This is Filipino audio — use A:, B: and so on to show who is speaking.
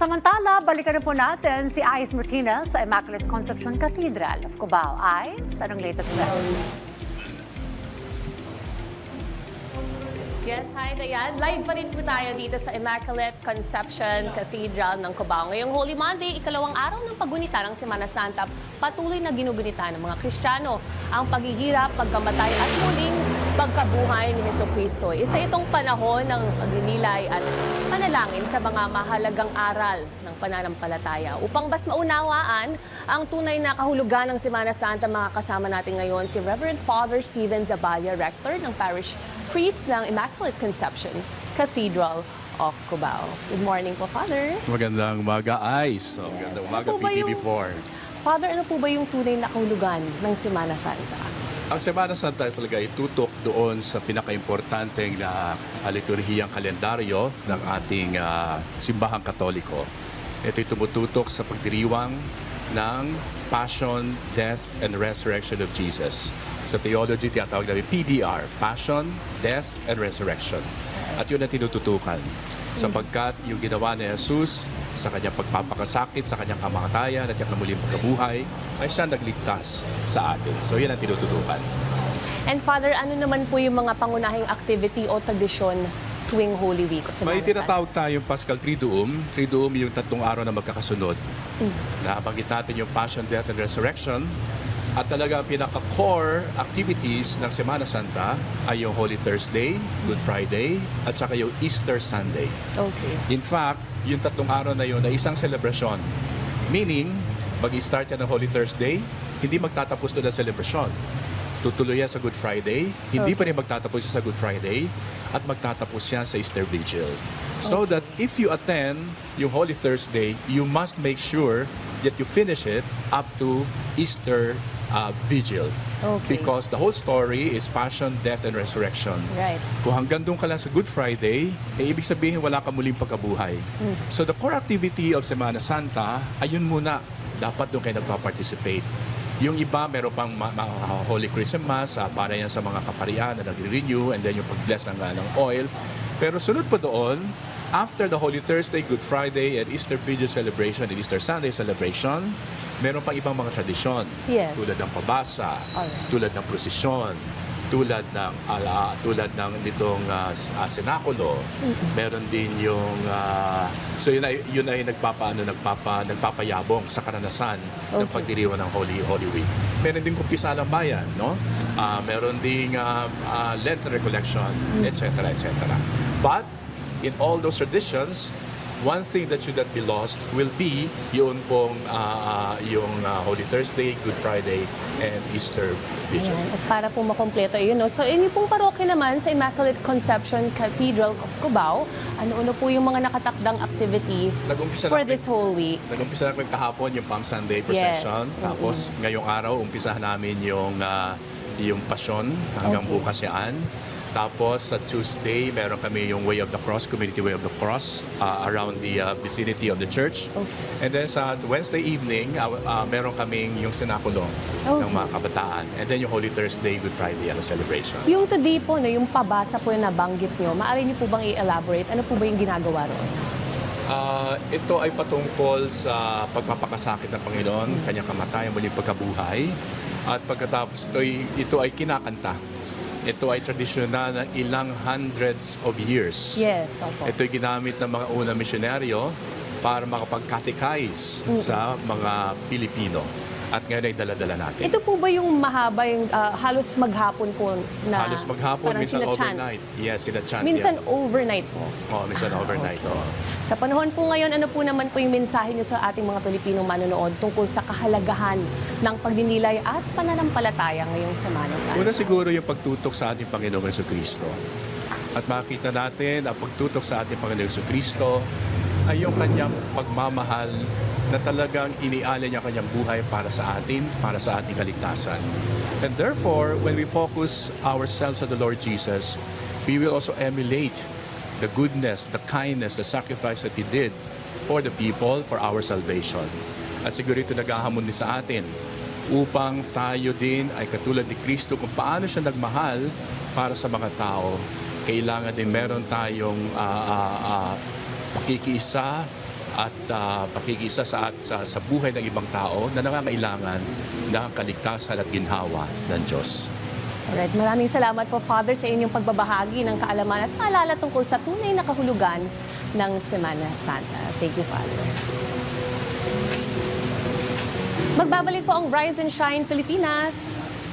A: Samantala, balikan na po natin si Ice Martinez sa Immaculate Conception Cathedral of Cubao. Ice, anong latest na?
B: Yes, hi Dayan. Live pa rin po tayo dito sa Immaculate Conception Cathedral ng Cubao. Ngayong Holy Monday, ikalawang araw ng paggunita ng Semana Santa, patuloy na ginugunita ng mga Kristiyano ang paghihirap, pagkamatay at muling pagkabuhay ni Jesucristo. Isa itong panahon ng pagninilay at panalangin sa mga mahalagang aral ng pananampalataya. Upang mas maunawaan ang tunay na kahulugan ng Semana Santa, makakasama natin ngayon si Reverend Father Stephen Zaballa, Rector ng Parish Priest ng Immaculate Conception Cathedral of Cubao. Good morning po, Father.
C: Magandang umaga, Ice. Magandang umaga,
B: Ano po ba
C: PTV4.
B: Father, ano po ba yung tunay na kahulugan ng Semana Santa?
C: Ang Semana Santa talaga ay tutok doon sa pinaka-importanteng na liturhiyang kalendaryo ng ating simbahang Katoliko. Ito'y tumututok sa pagdiriwang ng Passion, Death, and Resurrection of Jesus. Sa theology, tinatawag namin PDR, Passion, Death, and Resurrection. At yun ang tinututukan. Sapagkat yung ginawa ni Jesus sa kanyang pagpapakasakit, sa kanyang kamatayan, at yung muling pagkabuhay, ay siya nagligtas sa atin. So yan ang tinututukan.
B: And Father, ano naman po yung mga pangunahing activity o tradisyon tuwing Holy Week o Semana
C: May
B: Santa?
C: tinatawag tayong Paschal Triduum. Triduum yung 3 araw na magkakasunod. Nabanggit natin yung Passion, Death, and Resurrection. At talaga ang pinaka-core activities ng Semana Santa ay yung Holy Thursday, Good Friday, at saka yung Easter Sunday.
B: Okay.
C: In fact, yung 3 araw na yun ay isang selebrasyon. Meaning, mag-start yan ng Holy Thursday, hindi magtatapos doon ang selebrasyon. Tutuloy yan sa Good Friday, hindi pa rin magtatapos yan sa Good Friday, at magtatapos yan sa Easter Vigil. So that if you attend yung Holy Thursday, you must make sure that you finish it up to Easter Vigil.
B: Okay.
C: Because the whole story is Passion, Death, and Resurrection.
B: Right.
C: Kung hanggang doon ka lang sa Good Friday, ibig sabihin wala ka muling pagkabuhay. So the core activity of Semana Santa, ayun muna, dapat doon kayo nagpa-participate. Yung iba, meron pang Holy Christmas, para yan sa mga kaparian na nagre-renew, and then yung pag-bless ng oil. Pero sunod pa doon, after the Holy Thursday, Good Friday, and Easter Vigil celebration, and Easter Sunday celebration, meron pang ibang mga tradisyon.
B: Yes.
C: Tulad ng pabasa,
B: Alright.
C: tulad ng prosesyon, tulad ng nitong senakulo. Meron din yung so yun ay nagpapayabong sa karanasan ng pagdiriwang ng Holy Week. Meron din kumpisalang bayan, no? Meron ding Lenten recollection, etc., etc. But in all those traditions, one thing that should not be lost will be yung Holy Thursday, Good Friday, and Easter Vigil.
B: Ayan. At para po makompleto yun, no? So, inyo pong parokya naman sa Immaculate Conception Cathedral of Cubao, ano po yung mga nakatakdang activity for this whole week?
C: Nag-umpisa namin kahapon yung Palm Sunday procession.
B: Yes.
C: Tapos ngayong araw, umpisahan namin yung Passion hanggang bukas yan. Tapos sa Tuesday, meron kami yung Way of the Cross, Community Way of the Cross, around the vicinity of the church.
B: Okay.
C: And then sa Wednesday evening, meron kaming yung Senakulo ng mga kabataan. And then yung Holy Thursday, Good Friday, celebration.
B: Yung today po, no, yung pabasa po yung nabanggit nyo, maaari nyo po bang i-elaborate? Ano po ba yung ginagawa roon?
C: Ito ay patungkol sa pagpapakasakit ng Panginoon, kanyang kamatayan, muling pagkabuhay. At pagkatapos ito ay kinakanta. Ito ay tradisyonal ng ilang hundreds of years.
B: Yes, opo.
C: Ito ay ginamit ng mga unang misyonaryo para makapag-catechize sa mga Pilipino. At ngayon ay dala-dala natin.
B: Ito po ba yung mahaba, yung halos maghapon po na
C: Halos maghapon,
B: parang
C: minsan
B: sinachant?
C: overnight. Yes, sinachant
B: Minsan
C: yan.
B: overnight po.
C: Minsan overnight.
B: Okay. Sa panahon po ngayon, ano po naman po yung mensahe nyo sa ating mga Pilipinong manonood tungkol sa kahalagahan ng pagdinilay at pananampalataya ngayong Semana Santa?
C: Una siguro yung pagtutok sa ating Panginoong Jesucristo. At makikita natin ang pagtutok sa ating Panginoong Jesucristo ay yung kanyang pagmamahal na talagang inialay niya kanyang buhay para sa ating kaligtasan. And therefore, when we focus ourselves on the Lord Jesus, we will also emulate the goodness, the kindness, the sacrifice that He did for the people, for our salvation. At siguro ito naghahamon din sa atin upang tayo din ay katulad ni Kristo kung paano siya nagmahal para sa mga tao. Kailangan din meron tayong pakikiisa at pakikisa sa buhay ng ibang tao na nangangailangan ng kaligtasan at ginhawa ng Diyos.
B: Alright, maraming salamat po, Father, sa inyong pagbabahagi ng kaalaman at paalala tungkol sa tunay na kahulugan ng Semana Santa. Thank you, Father. Magbabalik po ang Rise and Shine Pilipinas.